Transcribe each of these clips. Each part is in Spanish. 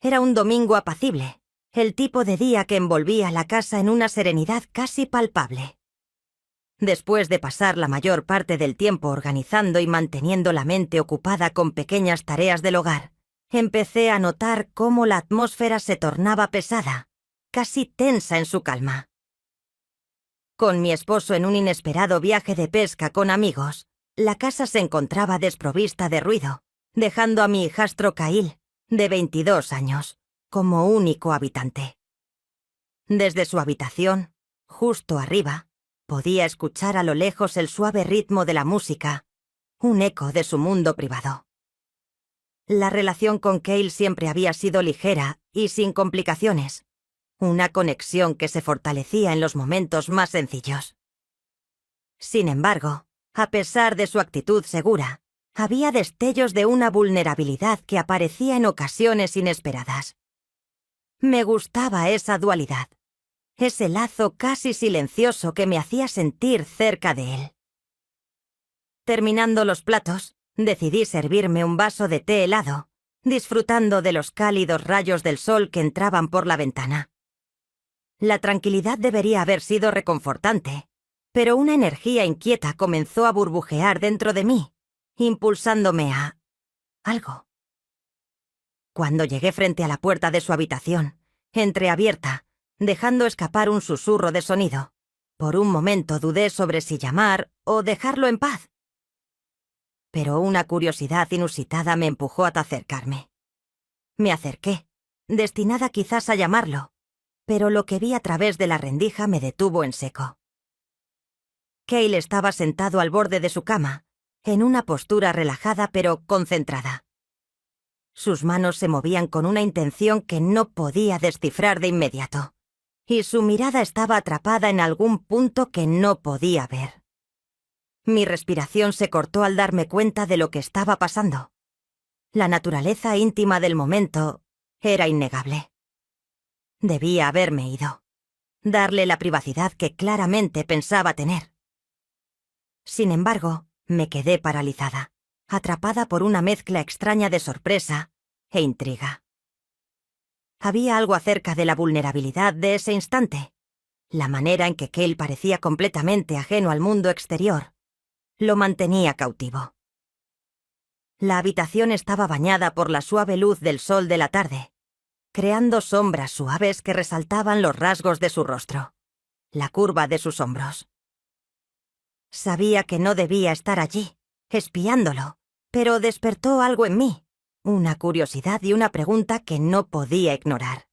Era un domingo apacible, el tipo de día que envolvía la casa en una serenidad casi palpable. Después de pasar la mayor parte del tiempo organizando y manteniendo la mente ocupada con pequeñas tareas del hogar, empecé a notar cómo la atmósfera se tornaba pesada, casi tensa en su calma. Con mi esposo en un inesperado viaje de pesca con amigos, la casa se encontraba desprovista de ruido, dejando a mi hijastro Kyle, de 22 años, como único habitante. Desde su habitación, justo arriba, podía escuchar a lo lejos el suave ritmo de la música, un eco de su mundo privado. La relación con Kyle siempre había sido ligera y sin complicaciones, una conexión que se fortalecía en los momentos más sencillos. Sin embargo, a pesar de su actitud segura, había destellos de una vulnerabilidad que aparecía en ocasiones inesperadas. Me gustaba esa dualidad, ese lazo casi silencioso que me hacía sentir cerca de él. Terminando los platos, decidí servirme un vaso de té helado, disfrutando de los cálidos rayos del sol que entraban por la ventana. La tranquilidad debería haber sido reconfortante, pero una energía inquieta comenzó a burbujear dentro de mí, impulsándome a algo. Cuando llegué frente a la puerta de su habitación, entreabierta, dejando escapar un susurro de sonido, por un momento dudé sobre si llamar o dejarlo en paz. Pero una curiosidad inusitada me empujó a acercarme. Me acerqué, destinada quizás a llamarlo, pero lo que vi a través de la rendija me detuvo en seco. Kyle estaba sentado al borde de su cama, en una postura relajada pero concentrada. Sus manos se movían con una intención que no podía descifrar de inmediato, y su mirada estaba atrapada en algún punto que no podía ver. Mi respiración se cortó al darme cuenta de lo que estaba pasando. La naturaleza íntima del momento era innegable. Debía haberme ido, darle la privacidad que claramente pensaba tener. Sin embargo, me quedé paralizada, atrapada por una mezcla extraña de sorpresa e intriga. Había algo acerca de la vulnerabilidad de ese instante, la manera en que Kyle parecía completamente ajeno al mundo exterior. Lo mantenía cautivo. La habitación estaba bañada por la suave luz del sol de la tarde, creando sombras suaves que resaltaban los rasgos de su rostro, la curva de sus hombros. Sabía que no debía estar allí, espiándolo, pero despertó algo en mí, una curiosidad y una pregunta que no podía ignorar.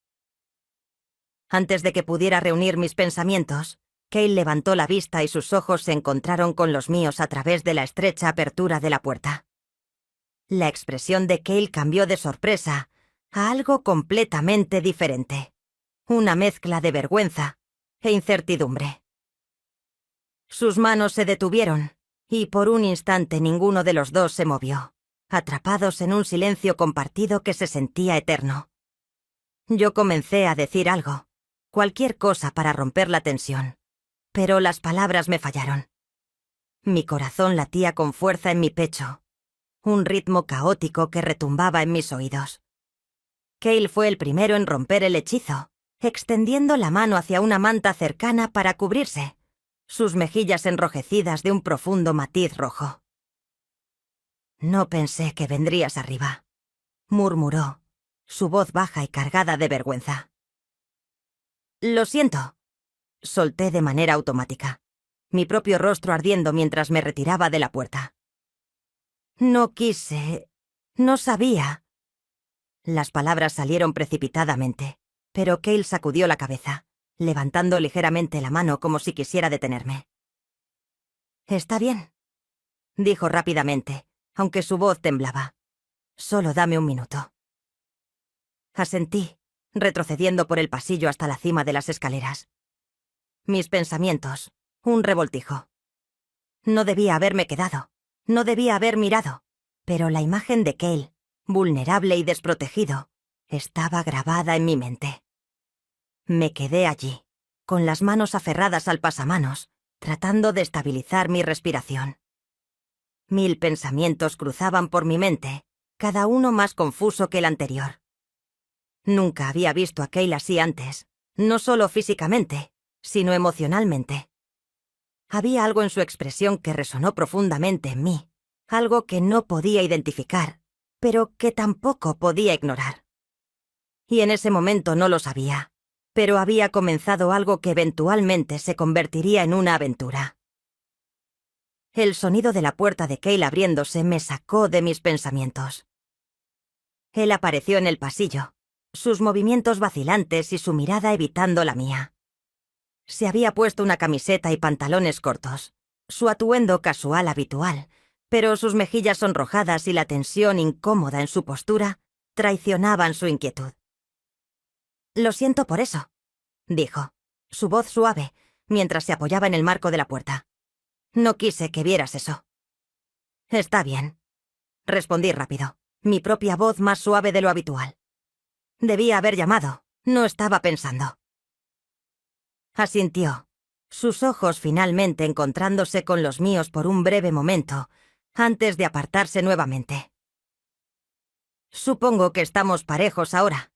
Antes de que pudiera reunir mis pensamientos, Kyle levantó la vista y sus ojos se encontraron con los míos a través de la estrecha apertura de la puerta. La expresión de Kyle cambió de sorpresa a algo completamente diferente, una mezcla de vergüenza e incertidumbre. Sus manos se detuvieron, y por un instante ninguno de los dos se movió, atrapados en un silencio compartido que se sentía eterno. Yo comencé a decir algo, cualquier cosa para romper la tensión, pero las palabras me fallaron. Mi corazón latía con fuerza en mi pecho, un ritmo caótico que retumbaba en mis oídos. Kyle fue el primero en romper el hechizo, extendiendo la mano hacia una manta cercana para cubrirse, sus mejillas enrojecidas de un profundo matiz rojo. «No pensé que vendrías arriba», murmuró, su voz baja y cargada de vergüenza. «Lo siento», solté de manera automática, mi propio rostro ardiendo mientras me retiraba de la puerta. «No quise... no sabía...». Las palabras salieron precipitadamente, pero Kyle sacudió la cabeza, levantando ligeramente la mano como si quisiera detenerme. «Está bien», dijo rápidamente, aunque su voz temblaba. «Solo dame un minuto». Asentí, retrocediendo por el pasillo hasta la cima de las escaleras. Mis pensamientos, un revoltijo. No debía haberme quedado, no debía haber mirado, pero la imagen de Kyle, vulnerable y desprotegido, estaba grabada en mi mente. Me quedé allí, con las manos aferradas al pasamanos, tratando de estabilizar mi respiración. 1000 pensamientos cruzaban por mi mente, cada uno más confuso que el anterior. Nunca había visto a Cale así antes, no solo físicamente, sino emocionalmente. Había algo en su expresión que resonó profundamente en mí, algo que no podía identificar, pero que tampoco podía ignorar. Y en ese momento no lo sabía, pero había comenzado algo que eventualmente se convertiría en una aventura. El sonido de la puerta de Cale abriéndose me sacó de mis pensamientos. Él apareció en el pasillo, sus movimientos vacilantes y su mirada evitando la mía. Se había puesto una camiseta y pantalones cortos, su atuendo casual habitual, pero sus mejillas sonrojadas y la tensión incómoda en su postura traicionaban su inquietud. «Lo siento por eso», dijo, su voz suave, mientras se apoyaba en el marco de la puerta. «No quise que vieras eso». «Está bien», respondí rápido, mi propia voz más suave de lo habitual. Debía haber llamado, no estaba pensando. Asintió, sus ojos finalmente encontrándose con los míos por un breve momento, antes de apartarse nuevamente. «Supongo que estamos parejos ahora»,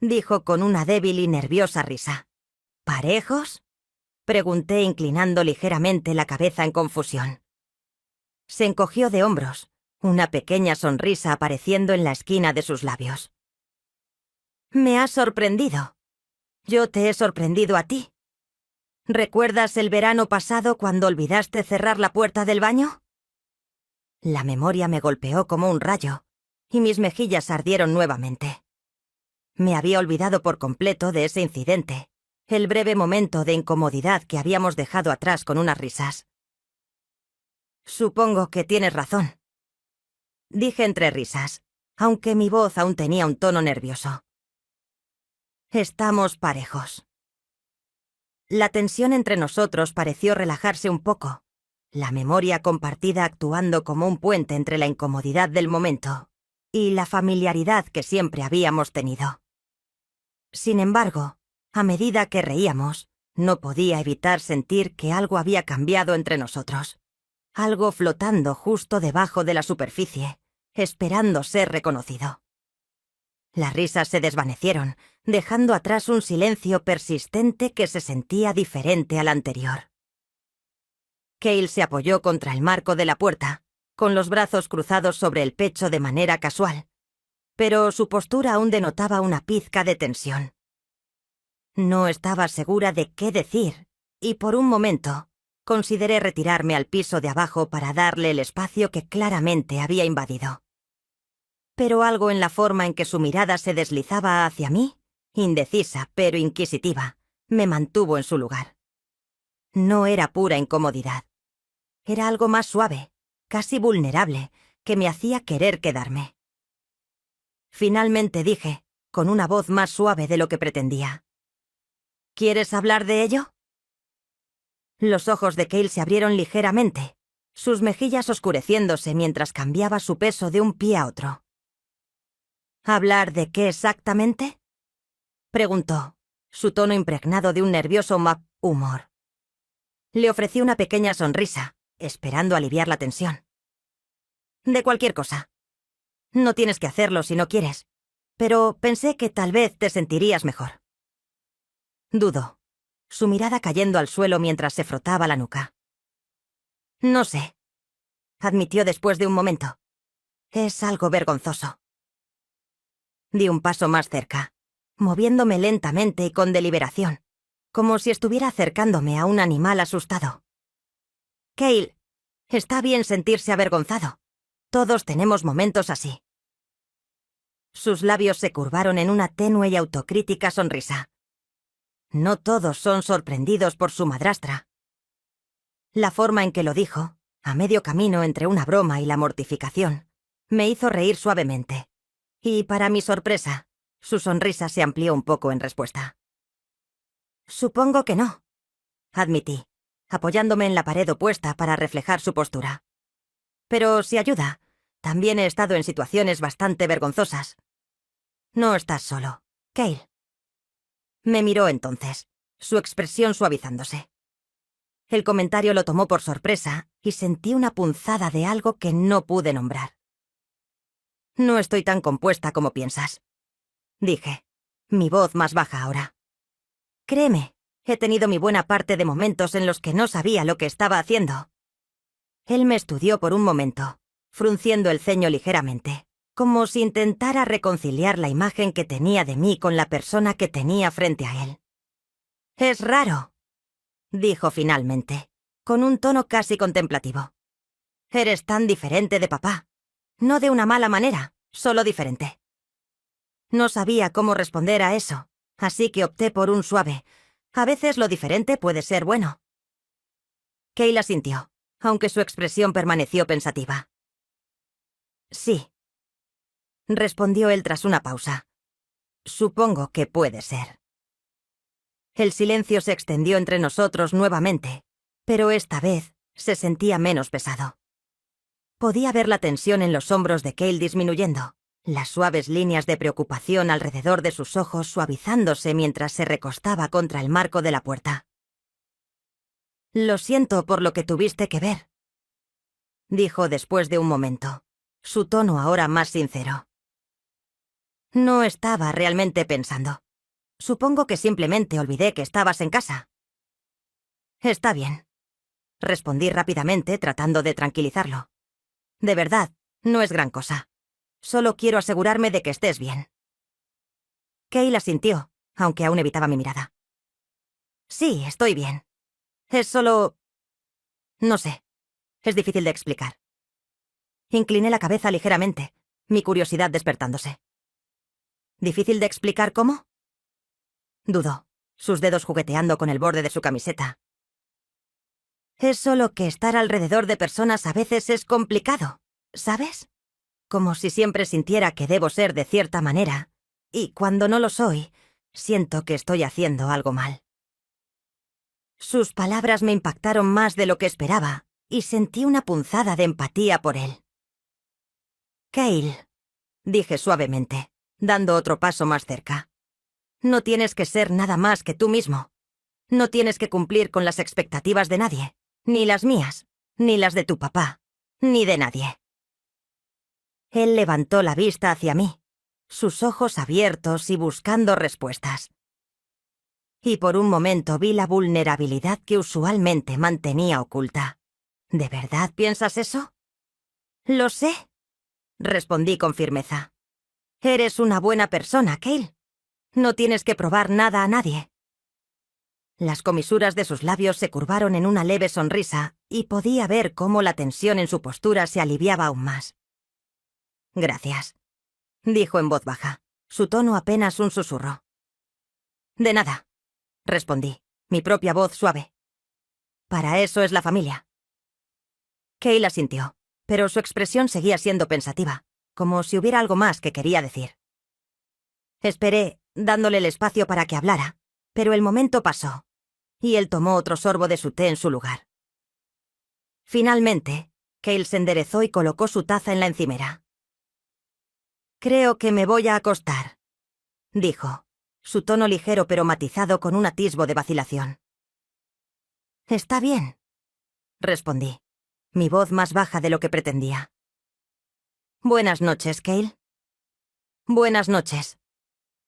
dijo con una débil y nerviosa risa. «¿Parejos?», pregunté inclinando ligeramente la cabeza en confusión. Se encogió de hombros, una pequeña sonrisa apareciendo en la esquina de sus labios. «Me has sorprendido. Yo te he sorprendido a ti. ¿Recuerdas el verano pasado cuando olvidaste cerrar la puerta del baño?». La memoria me golpeó como un rayo, y mis mejillas ardieron nuevamente. Me había olvidado por completo de ese incidente, el breve momento de incomodidad que habíamos dejado atrás con unas risas. «Supongo que tienes razón», dije entre risas, aunque mi voz aún tenía un tono nervioso. «Estamos parejos». La tensión entre nosotros pareció relajarse un poco, la memoria compartida actuando como un puente entre la incomodidad del momento y la familiaridad que siempre habíamos tenido. Sin embargo, a medida que reíamos, no podía evitar sentir que algo había cambiado entre nosotros, algo flotando justo debajo de la superficie, esperando ser reconocido. Las risas se desvanecieron, dejando atrás un silencio persistente que se sentía diferente al anterior. Cale se apoyó contra el marco de la puerta, con los brazos cruzados sobre el pecho de manera casual, pero su postura aún denotaba una pizca de tensión. No estaba segura de qué decir, y por un momento consideré retirarme al piso de abajo para darle el espacio que claramente había invadido. Pero algo en la forma en que su mirada se deslizaba hacia mí, indecisa pero inquisitiva, me mantuvo en su lugar. No era pura incomodidad. Era algo más suave, casi vulnerable, que me hacía querer quedarme. Finalmente dije, con una voz más suave de lo que pretendía: «¿Quieres hablar de ello?». Los ojos de Cale se abrieron ligeramente, sus mejillas oscureciéndose mientras cambiaba su peso de un pie a otro. «¿Hablar de qué exactamente?», preguntó, su tono impregnado de un nervioso humor. Le ofrecí una pequeña sonrisa, esperando aliviar la tensión. «De cualquier cosa. No tienes que hacerlo si no quieres, pero pensé que tal vez te sentirías mejor». Dudó, su mirada cayendo al suelo mientras se frotaba la nuca. «No sé», admitió después de un momento. «Es algo vergonzoso». Di un paso más cerca, moviéndome lentamente y con deliberación, como si estuviera acercándome a un animal asustado. «Cale, está bien sentirse avergonzado. Todos tenemos momentos así». Sus labios se curvaron en una tenue y autocrítica sonrisa. No todos son sorprendidos por su madrastra. La forma en que lo dijo, a medio camino entre una broma y la mortificación, me hizo reír suavemente. Y, para mi sorpresa, su sonrisa se amplió un poco en respuesta. «Supongo que no», admití, apoyándome en la pared opuesta para reflejar su postura. «Pero si ayuda, también he estado en situaciones bastante vergonzosas. No estás solo, Cale». Me miró entonces, su expresión suavizándose. El comentario lo tomó por sorpresa y sentí una punzada de algo que no pude nombrar. «No estoy tan compuesta como piensas», dije, mi voz más baja ahora. Créeme, he tenido mi buena parte de momentos en los que no sabía lo que estaba haciendo. Él me estudió por un momento, frunciendo el ceño ligeramente, como si intentara reconciliar la imagen que tenía de mí con la persona que tenía frente a él. «Es raro», dijo finalmente, con un tono casi contemplativo. «Eres tan diferente de papá. No de una mala manera, solo diferente». No sabía cómo responder a eso, así que opté por un suave. A veces lo diferente puede ser bueno. Kayla asintió, aunque su expresión permaneció pensativa. «Sí», respondió él tras una pausa. «Supongo que puede ser». El silencio se extendió entre nosotros nuevamente, pero esta vez se sentía menos pesado. Podía ver la tensión en los hombros de Cale disminuyendo, las suaves líneas de preocupación alrededor de sus ojos suavizándose mientras se recostaba contra el marco de la puerta. «Lo siento por lo que tuviste que ver», dijo después de un momento, su tono ahora más sincero. «No estaba realmente pensando. Supongo que simplemente olvidé que estabas en casa». «Está bien», respondí rápidamente tratando de tranquilizarlo. «De verdad, no es gran cosa. Solo quiero asegurarme de que estés bien». Cale asintió, aunque aún evitaba mi mirada. «Sí, estoy bien. Es solo... no sé. Es difícil de explicar». Incliné la cabeza ligeramente, mi curiosidad despertándose. «¿Difícil de explicar cómo?», dudó, sus dedos jugueteando con el borde de su camiseta. «Es solo que estar alrededor de personas a veces es complicado, ¿sabes? Como si siempre sintiera que debo ser de cierta manera, y cuando no lo soy, siento que estoy haciendo algo mal». Sus palabras me impactaron más de lo que esperaba, y sentí una punzada de empatía por él. «Cale», dije suavemente, dando otro paso más cerca. «No tienes que ser nada más que tú mismo. No tienes que cumplir con las expectativas de nadie, ni las mías, ni las de tu papá, ni de nadie». Él levantó la vista hacia mí, sus ojos abiertos y buscando respuestas. Y por un momento vi la vulnerabilidad que usualmente mantenía oculta. «¿De verdad piensas eso?» «Lo sé», respondí con firmeza. «Eres una buena persona, Cale. No tienes que probar nada a nadie». Las comisuras de sus labios se curvaron en una leve sonrisa y podía ver cómo la tensión en su postura se aliviaba aún más. «Gracias», dijo en voz baja, su tono apenas un susurro. «De nada», respondí, mi propia voz suave. «Para eso es la familia». Cale asintió, pero su expresión seguía siendo pensativa, como si hubiera algo más que quería decir. Esperé, dándole el espacio para que hablara, pero el momento pasó, y él tomó otro sorbo de su té en su lugar. Finalmente, Cale se enderezó y colocó su taza en la encimera. «Creo que me voy a acostar», dijo, su tono ligero pero matizado con un atisbo de vacilación. «Está bien», respondí, mi voz más baja de lo que pretendía. «Buenas noches, Cale». «Buenas noches»,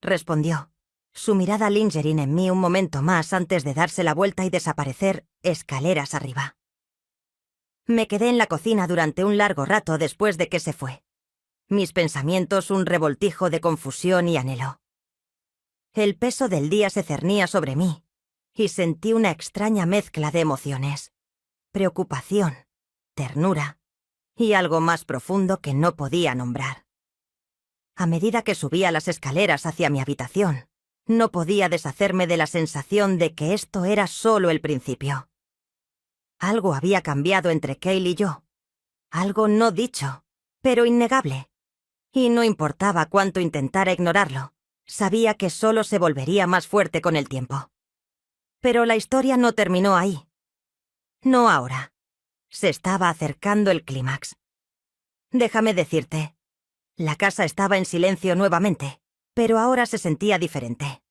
respondió, su mirada lingering en mí un momento más antes de darse la vuelta y desaparecer escaleras arriba. Me quedé en la cocina durante un largo rato después de que se fue. Mis pensamientos un revoltijo de confusión y anhelo. El peso del día se cernía sobre mí, y sentí una extraña mezcla de emociones. Preocupación, ternura, y algo más profundo que no podía nombrar. A medida que subía las escaleras hacia mi habitación, no podía deshacerme de la sensación de que esto era solo el principio. Algo había cambiado entre Cale y yo. Algo no dicho, pero innegable. Y no importaba cuánto intentara ignorarlo, sabía que solo se volvería más fuerte con el tiempo. Pero la historia no terminó ahí. No ahora. Se estaba acercando el clímax. Déjame decirte, la casa estaba en silencio nuevamente, pero ahora se sentía diferente.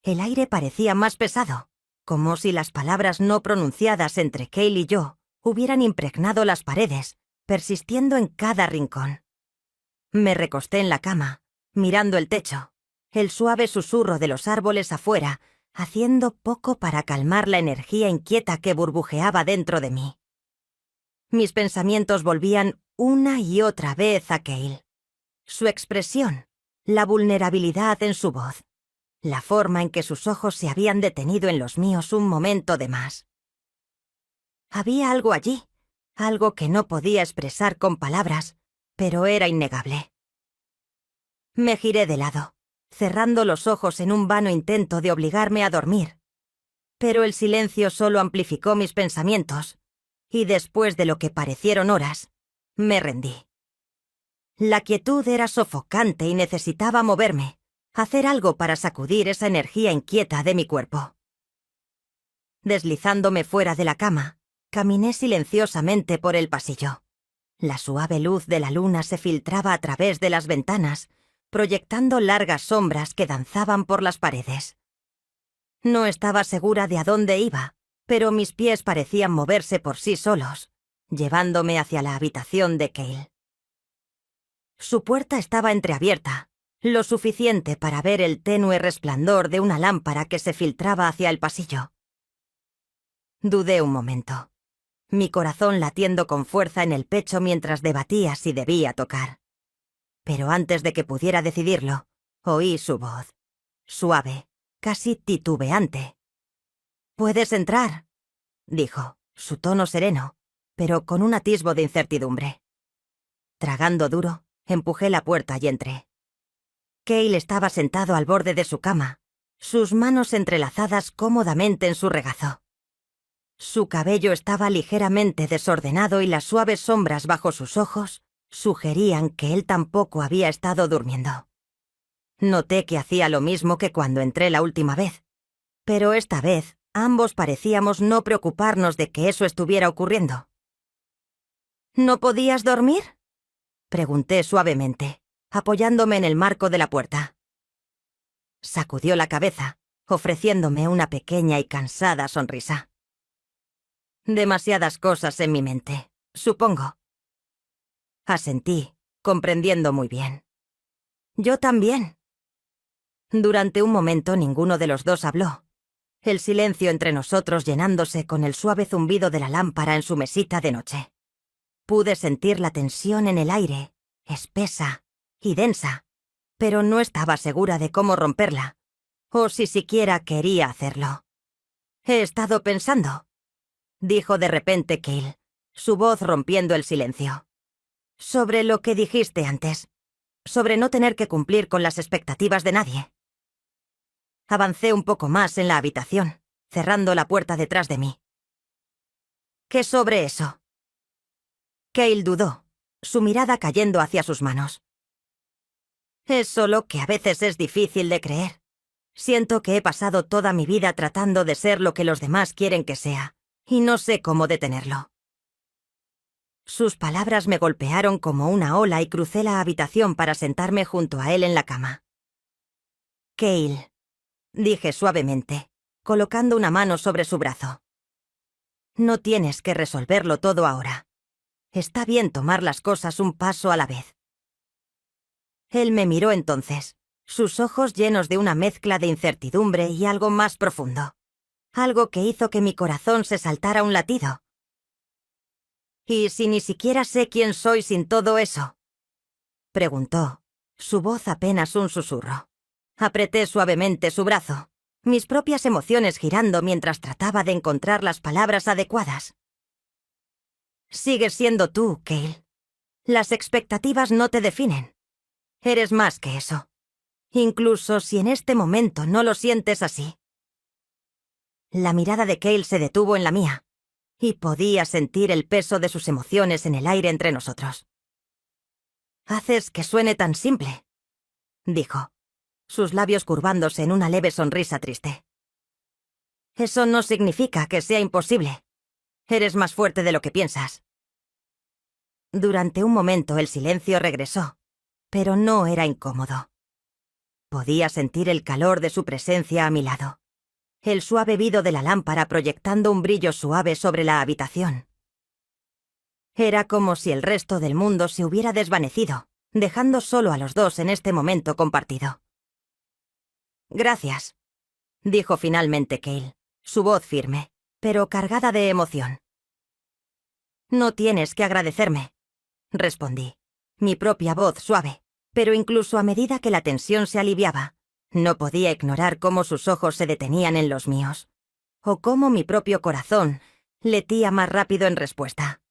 El aire parecía más pesado, como si las palabras no pronunciadas entre Cale y yo hubieran impregnado las paredes, persistiendo en cada rincón. Me recosté en la cama, mirando el techo, el suave susurro de los árboles afuera, haciendo poco para calmar la energía inquieta que burbujeaba dentro de mí. Mis pensamientos volvían una y otra vez a Cale. Su expresión, la vulnerabilidad en su voz, la forma en que sus ojos se habían detenido en los míos un momento de más. Había algo allí, algo que no podía expresar con palabras, pero era innegable. Me giré de lado, cerrando los ojos en un vano intento de obligarme a dormir. Pero el silencio solo amplificó mis pensamientos, y después de lo que parecieron horas, me rendí. La quietud era sofocante y necesitaba moverme, hacer algo para sacudir esa energía inquieta de mi cuerpo. Deslizándome fuera de la cama, caminé silenciosamente por el pasillo. La suave luz de la luna se filtraba a través de las ventanas, proyectando largas sombras que danzaban por las paredes. No estaba segura de a dónde iba, pero mis pies parecían moverse por sí solos, llevándome hacia la habitación de Cale. Su puerta estaba entreabierta, lo suficiente para ver el tenue resplandor de una lámpara que se filtraba hacia el pasillo. Dudé un momento, mi corazón latiendo con fuerza en el pecho mientras debatía si debía tocar. Pero antes de que pudiera decidirlo, oí su voz, suave, casi titubeante. «Puedes entrar», dijo, su tono sereno, pero con un atisbo de incertidumbre. Tragando duro, empujé la puerta y entré. Cale estaba sentado al borde de su cama, sus manos entrelazadas cómodamente en su regazo. Su cabello estaba ligeramente desordenado y las suaves sombras bajo sus ojos sugerían que él tampoco había estado durmiendo. Noté que hacía lo mismo que cuando entré la última vez, pero esta vez ambos parecíamos no preocuparnos de que eso estuviera ocurriendo. «¿No podías dormir?», pregunté suavemente, apoyándome en el marco de la puerta. Sacudió la cabeza, ofreciéndome una pequeña y cansada sonrisa. «Demasiadas cosas en mi mente, supongo». Asentí, comprendiendo muy bien. «Yo también». Durante un momento ninguno de los dos habló, el silencio entre nosotros llenándose con el suave zumbido de la lámpara en su mesita de noche. Pude sentir la tensión en el aire, espesa y densa, pero no estaba segura de cómo romperla, o si siquiera quería hacerlo. «He estado pensando», dijo de repente Cale, su voz rompiendo el silencio, «sobre lo que dijiste antes, sobre no tener que cumplir con las expectativas de nadie». Avancé un poco más en la habitación, cerrando la puerta detrás de mí. «¿Qué sobre eso?». Cale dudó, su mirada cayendo hacia sus manos. «Es solo que a veces es difícil de creer. Siento que he pasado toda mi vida tratando de ser lo que los demás quieren que sea, y no sé cómo detenerlo». Sus palabras me golpearon como una ola y crucé la habitación para sentarme junto a él en la cama. «Cale», dije suavemente, colocando una mano sobre su brazo. «No tienes que resolverlo todo ahora. Está bien tomar las cosas un paso a la vez». Él me miró entonces, sus ojos llenos de una mezcla de incertidumbre y algo más profundo, algo que hizo que mi corazón se saltara un latido. «¿Y si ni siquiera sé quién soy sin todo eso?», preguntó, su voz apenas un susurro. Apreté suavemente su brazo, mis propias emociones girando mientras trataba de encontrar las palabras adecuadas. «Sigues siendo tú, Cale. Las expectativas no te definen. Eres más que eso, incluso si en este momento no lo sientes así». La mirada de Cale se detuvo en la mía, y podía sentir el peso de sus emociones en el aire entre nosotros. «Haces que suene tan simple», dijo, sus labios curvándose en una leve sonrisa triste. «Eso no significa que sea imposible. Eres más fuerte de lo que piensas». Durante un momento el silencio regresó, pero no era incómodo. Podía sentir el calor de su presencia a mi lado, el suave vido de la lámpara proyectando un brillo suave sobre la habitación. Era como si el resto del mundo se hubiera desvanecido, dejando solo a los dos en este momento compartido. Gracias, dijo finalmente Cale, su voz firme, pero cargada de emoción. No tienes que agradecerme, respondí, mi propia voz suave, pero incluso a medida que la tensión se aliviaba, no podía ignorar cómo sus ojos se detenían en los míos, o cómo mi propio corazón latía más rápido en respuesta.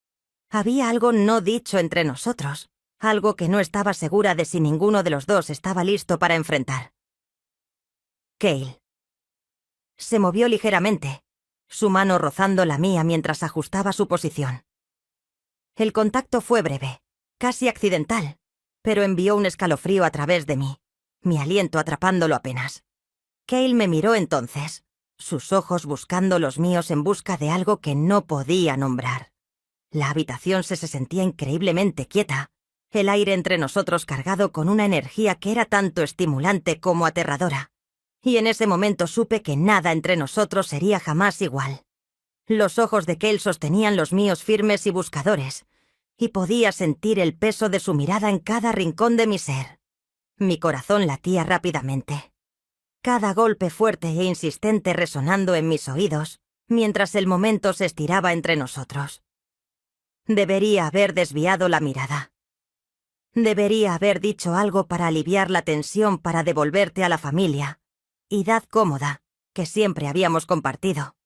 Había algo no dicho entre nosotros, algo que no estaba segura de si ninguno de los dos estaba listo para enfrentar. Cale. Se movió ligeramente, su mano rozando la mía mientras ajustaba su posición. El contacto fue breve, casi accidental, pero envió un escalofrío a través de mí, mi aliento atrapándolo apenas. Cale me miró entonces, sus ojos buscando los míos en busca de algo que no podía nombrar. La habitación se sentía increíblemente quieta, el aire entre nosotros cargado con una energía que era tanto estimulante como aterradora. Y en ese momento supe que nada entre nosotros sería jamás igual. Los ojos de Cale sostenían los míos firmes y buscadores, y podía sentir el peso de su mirada en cada rincón de mi ser. Mi corazón latía rápidamente. Cada golpe fuerte e insistente resonando en mis oídos, mientras el momento se estiraba entre nosotros. Debería haber desviado la mirada. Debería haber dicho algo para aliviar la tensión, para devolverte a la familia y edad cómoda que siempre habíamos compartido.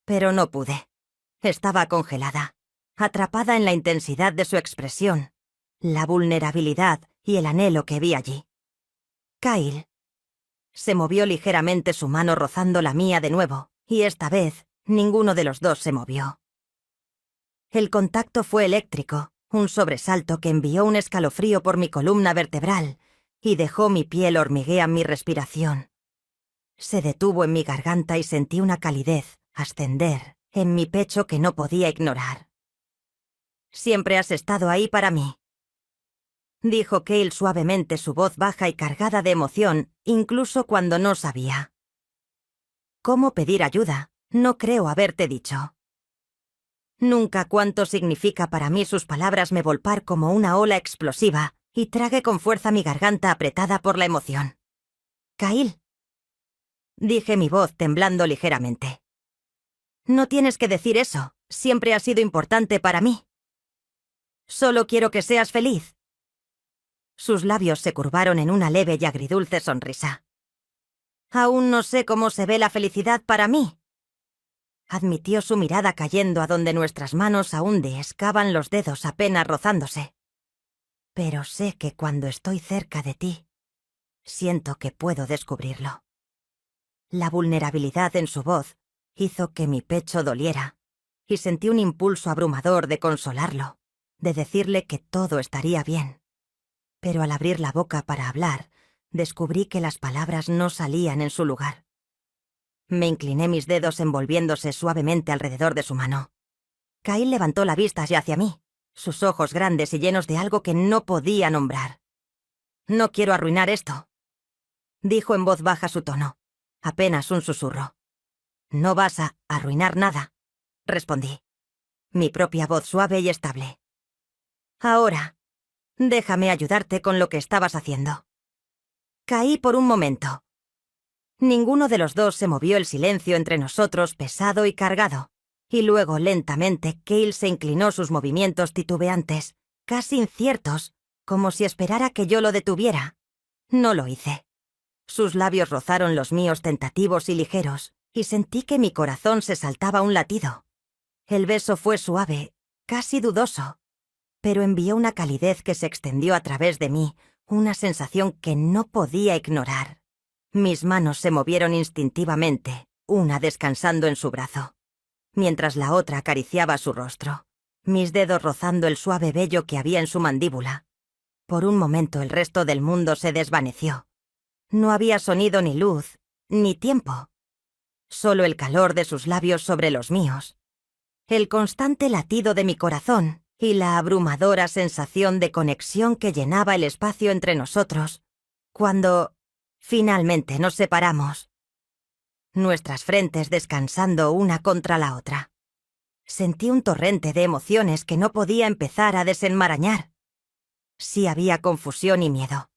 Pero no pude. Estaba congelada, atrapada en la intensidad de su expresión, la vulnerabilidad y el anhelo que vi allí. Kyle. Se movió ligeramente su mano rozando la mía de nuevo, y esta vez ninguno de los dos se movió. El contacto fue eléctrico, un sobresalto que envió un escalofrío por mi columna vertebral y dejó mi piel hormiguear mi respiración. Se detuvo en mi garganta y sentí una calidez ascender en mi pecho que no podía ignorar. «Siempre has estado ahí para mí», dijo Cale suavemente, su voz baja y cargada de emoción, incluso cuando no sabía. «¿Cómo pedir ayuda? No creo haberte dicho». Nunca cuánto significa para mí sus palabras me volpar como una ola explosiva y tragué con fuerza mi garganta apretada por la emoción. «Kyle», dije, mi voz temblando ligeramente. «No tienes que decir eso, siempre ha sido importante para mí. Solo quiero que seas feliz». Sus labios se curvaron en una leve y agridulce sonrisa. «Aún no sé cómo se ve la felicidad para mí», admitió, su mirada cayendo a donde nuestras manos aún descaban los dedos apenas rozándose. «Pero sé que cuando estoy cerca de ti, siento que puedo descubrirlo». La vulnerabilidad en su voz hizo que mi pecho doliera, y sentí un impulso abrumador de consolarlo, de decirle que todo estaría bien. Pero al abrir la boca para hablar, descubrí que las palabras no salían en su lugar. Me incliné, mis dedos envolviéndose suavemente alrededor de su mano. Kyle levantó la vista hacia mí, sus ojos grandes y llenos de algo que no podía nombrar. «No quiero arruinar esto», dijo en voz baja su tono, apenas un susurro. «No vas a arruinar nada», respondí, mi propia voz suave y estable. «Ahora, déjame ayudarte con lo que estabas haciendo». Caí por un momento. Ninguno de los dos se movió, el silencio entre nosotros pesado y cargado, y luego lentamente Cale se inclinó, sus movimientos titubeantes, casi inciertos, como si esperara que yo lo detuviera. No lo hice. Sus labios rozaron los míos tentativos y ligeros, y sentí que mi corazón se saltaba un latido. El beso fue suave, casi dudoso, pero envió una calidez que se extendió a través de mí, una sensación que no podía ignorar. Mis manos se movieron instintivamente, una descansando en su brazo, mientras la otra acariciaba su rostro, mis dedos rozando el suave vello que había en su mandíbula. Por un momento el resto del mundo se desvaneció. No había sonido, ni luz, ni tiempo. Solo el calor de sus labios sobre los míos, el constante latido de mi corazón y la abrumadora sensación de conexión que llenaba el espacio entre nosotros, cuando finalmente nos separamos, nuestras frentes descansando una contra la otra. Sentí un torrente de emociones que no podía empezar a desenmarañar. Sí había confusión y miedo,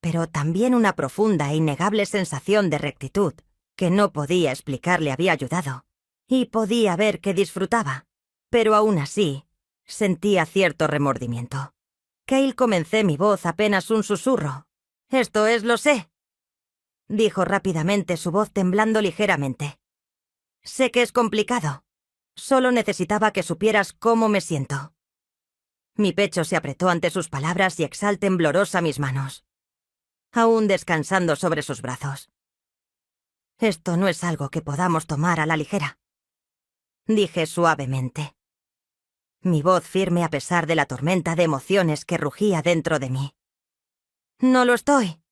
pero también una profunda e innegable sensación de rectitud que no podía explicar le había ayudado, y podía ver que disfrutaba, pero aún así sentía cierto remordimiento. Cale, comencé mi voz apenas un susurro. «Esto es, lo sé», dijo rápidamente, su voz temblando ligeramente. «Sé que es complicado. Solo necesitaba que supieras cómo me siento». Mi pecho se apretó ante sus palabras y exhalé temblorosa mis manos, aún descansando sobre sus brazos. «Esto no es algo que podamos tomar a la ligera», dije suavemente, mi voz firme a pesar de la tormenta de emociones que rugía dentro de mí. «No lo estoy»,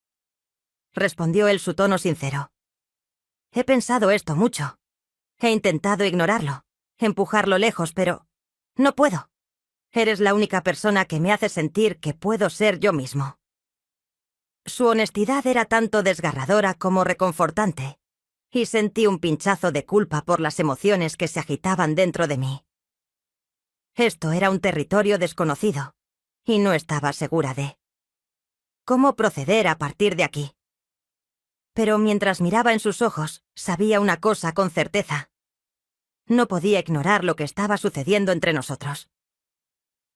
respondió él, su tono sincero. «He pensado esto mucho. He intentado ignorarlo, empujarlo lejos, pero no puedo. Eres la única persona que me hace sentir que puedo ser yo mismo». Su honestidad era tanto desgarradora como reconfortante, y sentí un pinchazo de culpa por las emociones que se agitaban dentro de mí. Esto era un territorio desconocido, y no estaba segura de cómo proceder a partir de aquí. Pero mientras miraba en sus ojos, sabía una cosa con certeza. No podía ignorar lo que estaba sucediendo entre nosotros.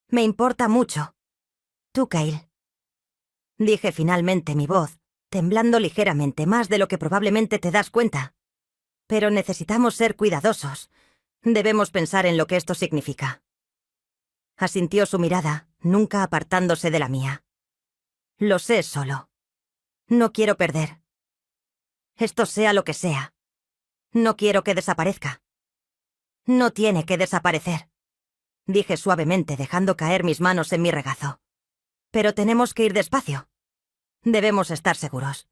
«Me importa mucho. Tú, Cale», dije finalmente, mi voz temblando ligeramente, más de lo que probablemente te das cuenta. «Pero necesitamos ser cuidadosos. Debemos pensar en lo que esto significa». Asintió su mirada, nunca apartándose de la mía. «Lo sé solo. No quiero perder. Esto sea lo que sea. No quiero que desaparezca. No tiene que desaparecer», dije suavemente, dejando caer mis manos en mi regazo. «Pero tenemos que ir despacio. Debemos estar seguros».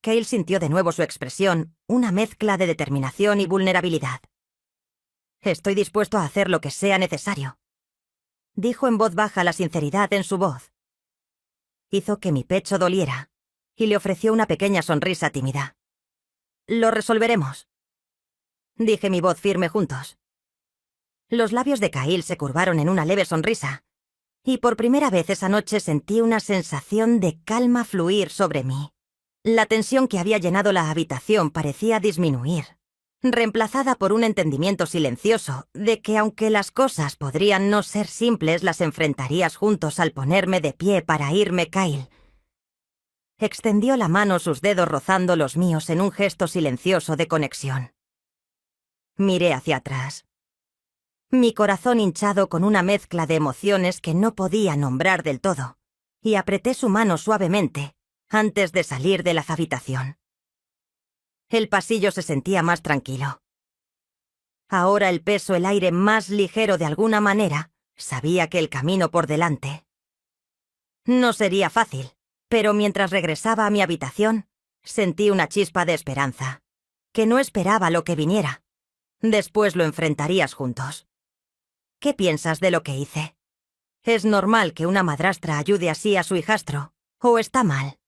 Cale sintió de nuevo su expresión, una mezcla de determinación y vulnerabilidad. «Estoy dispuesto a hacer lo que sea necesario», dijo en voz baja, la sinceridad en su voz. Hizo que mi pecho doliera, y le ofreció una pequeña sonrisa tímida. «Lo resolveremos», dije, mi voz firme juntos. Los labios de Cale se curvaron en una leve sonrisa, y por primera vez esa noche sentí una sensación de calma fluir sobre mí. La tensión que había llenado la habitación parecía disminuir, reemplazada por un entendimiento silencioso de que, aunque las cosas podrían no ser simples, las enfrentarías juntos al ponerme de pie para irme. Cale extendió la mano, sus dedos rozando los míos en un gesto silencioso de conexión. Miré hacia atrás, mi corazón hinchado con una mezcla de emociones que no podía nombrar del todo, y apreté su mano suavemente antes de salir de la habitación. El pasillo se sentía más tranquilo. Ahora el peso, el aire más ligero de alguna manera, sabía que el camino por delante no sería fácil, pero mientras regresaba a mi habitación, sentí una chispa de esperanza, que no esperaba lo que viniera. Después lo enfrentarías juntos. ¿Qué piensas de lo que hice? ¿Es normal que una madrastra ayude así a su hijastro? ¿O está mal?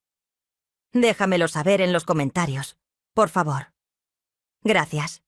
Déjamelo saber en los comentarios, por favor. Gracias.